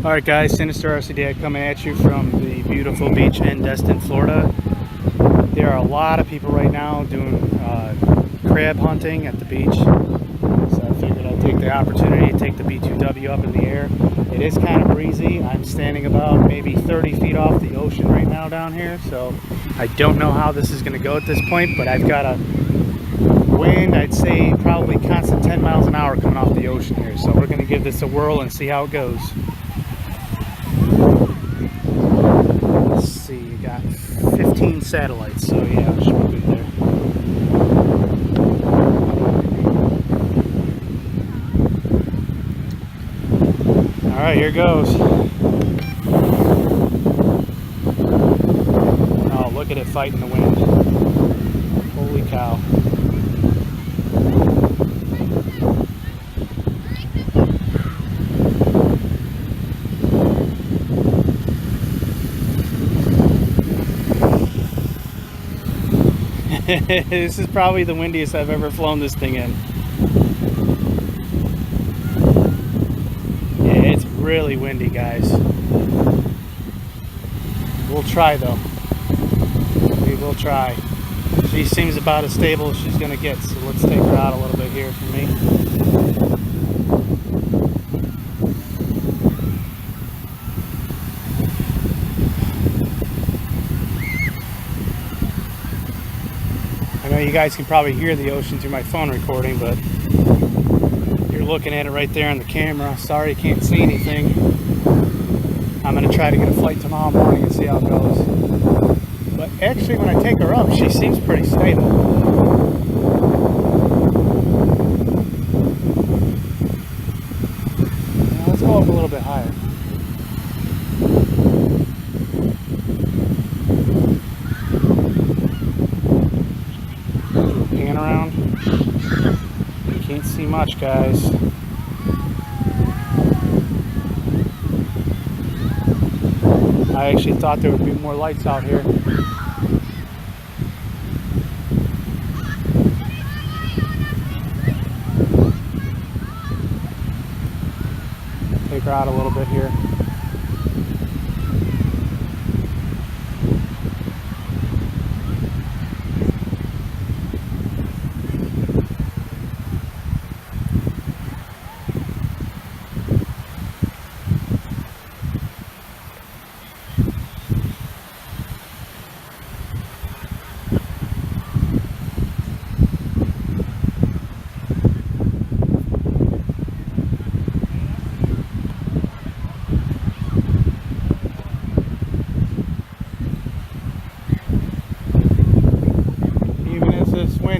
Alright guys, Sinister RCD coming at you from the beautiful beach in Destin, Florida. There are a lot of people right now doing crab hunting at the beach. So I figured I'd take the opportunity to take the B2W up in the air. It is kind of breezy. I'm standing about maybe 30 feet off the ocean right now down here. So I don't know how this is going to go at this point, but I've got a wind, I'd say probably constant 10 miles an hour coming off the ocean here. So we're going to give this a whirl and see how it goes. Let's see, you got 15 satellites, so yeah, it should be good there. Alright, here goes. Oh, look at it fighting the wind. Holy cow. This is probably the windiest I've ever flown this thing in. Yeah, it's really windy, guys. We'll try though. We will try. She seems about as stable as she's gonna get, so let's take her out a little bit here for me. I know you guys can probably hear the ocean through my phone recording, but you're looking at it right there on the camera. Sorry you can't see anything. I'm going to try to get a flight tomorrow morning and see how it goes. But actually, when I take her up, she seems pretty stable. Now let's go up a little bit higher. Pan around. You can't see much, guys. I actually thought there would be more lights out here. Take her out a little bit here.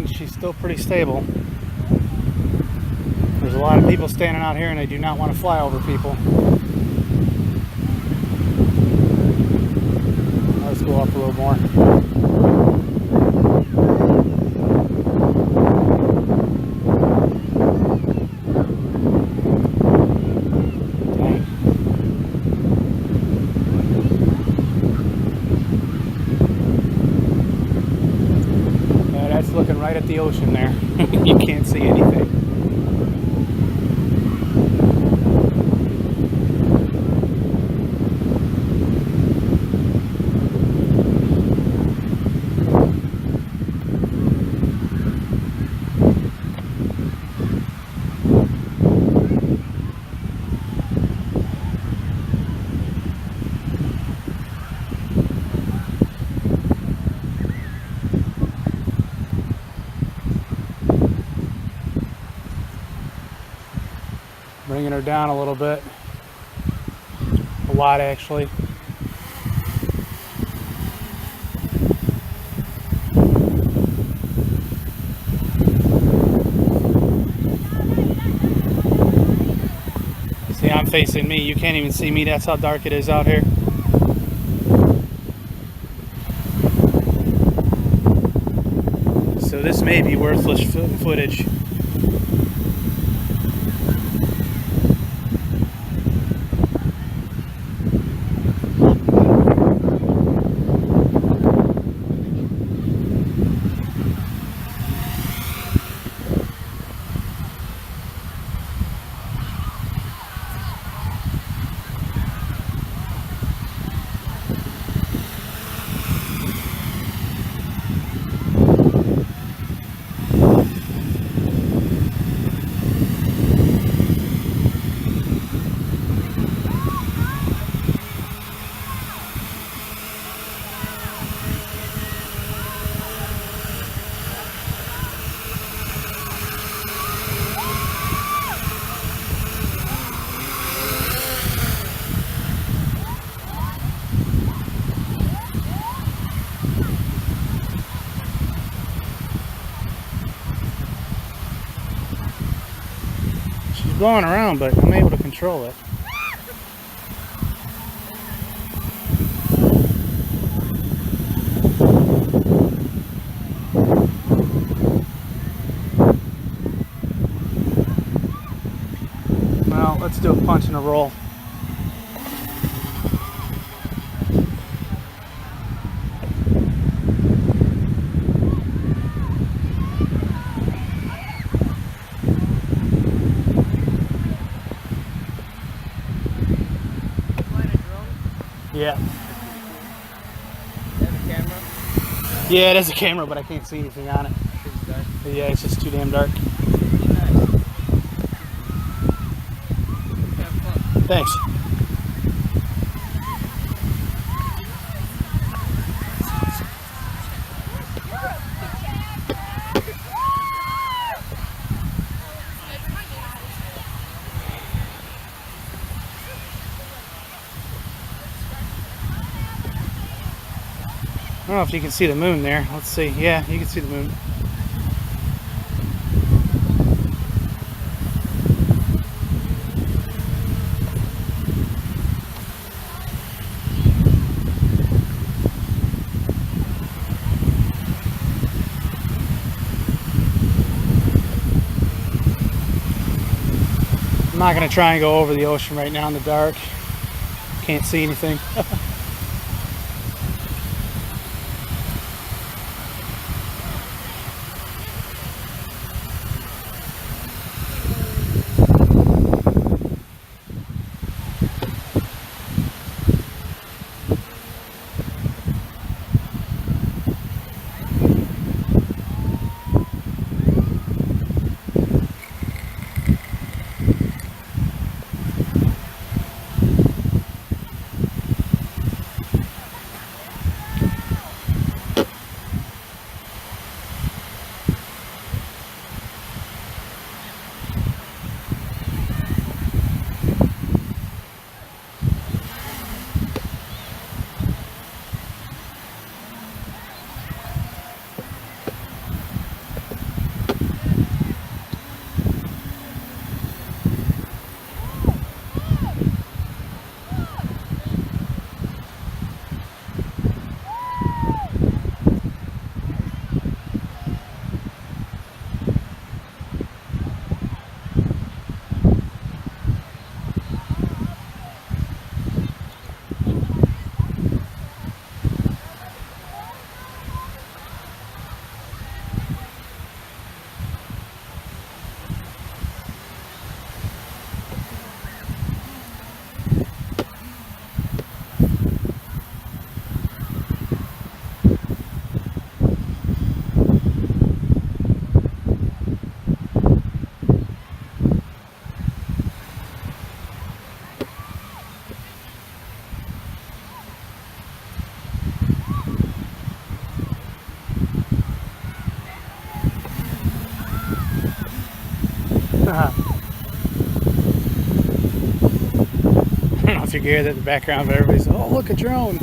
She's still pretty stable. There's a lot of people standing out here and they do not want to fly over people. Let's go up a little more. Looking right at the ocean there. You can't see anything. Bringing her down a little bit. A lot, actually. See, I'm facing me. You can't even see me. That's how dark it is out here. So this may be worthless footage. blowing around, but I'm able to control it. Well, let's do a punch and a roll. Yeah. Yeah, it has a camera, but I can't see anything on it. But yeah, it's just too damn dark. Thanks. I don't know if you can see the moon there. Let's see. Yeah, you can see the moon. I'm not going to try and go over the ocean right now in the dark. Can't see anything. I don't know if you can hear that in the background, but everybody's, oh, look, a drone.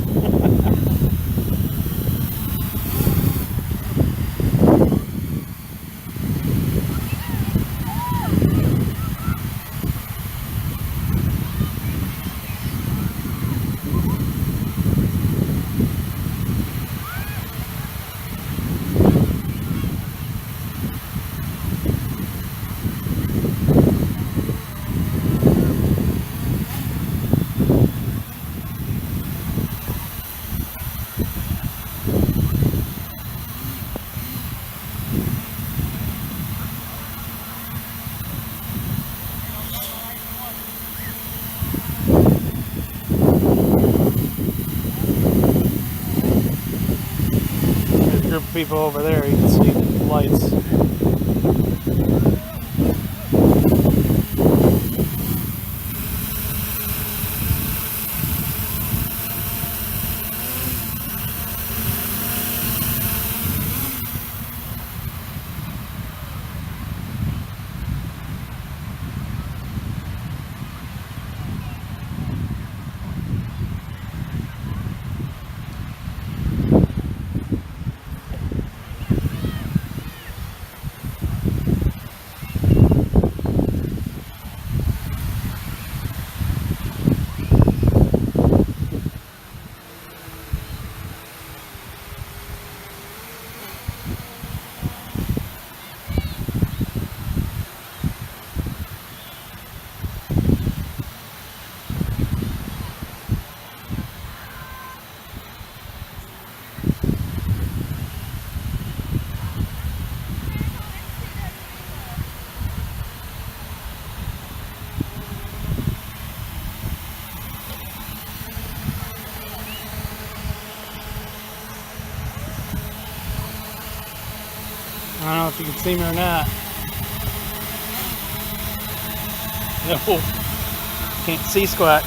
There's a group of people over there, you can see the lights. if you can see me or not. No, can't see squat.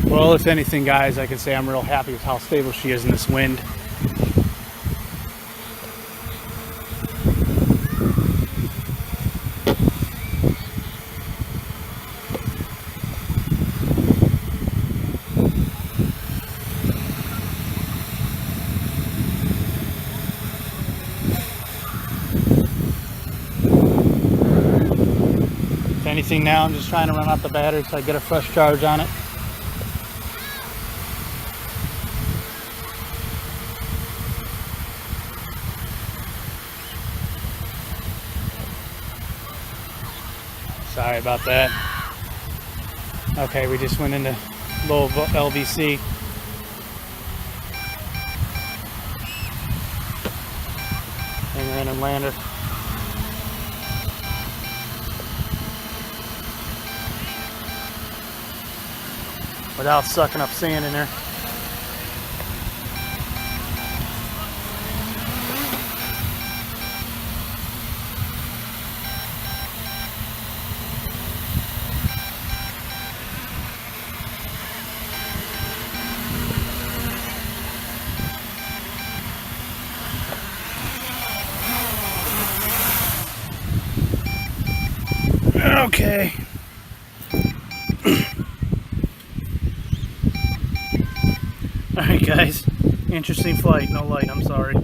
Well, if anything, guys, I can say I'm real happy with how stable she is in this wind. If anything, now I'm just trying to run out the battery so I get a fresh charge on it. Sorry about that. Okay, we just went into low LVC. And we're in and landed. Without sucking up sand in there. Okay. Alright guys, interesting flight, no light, I'm sorry.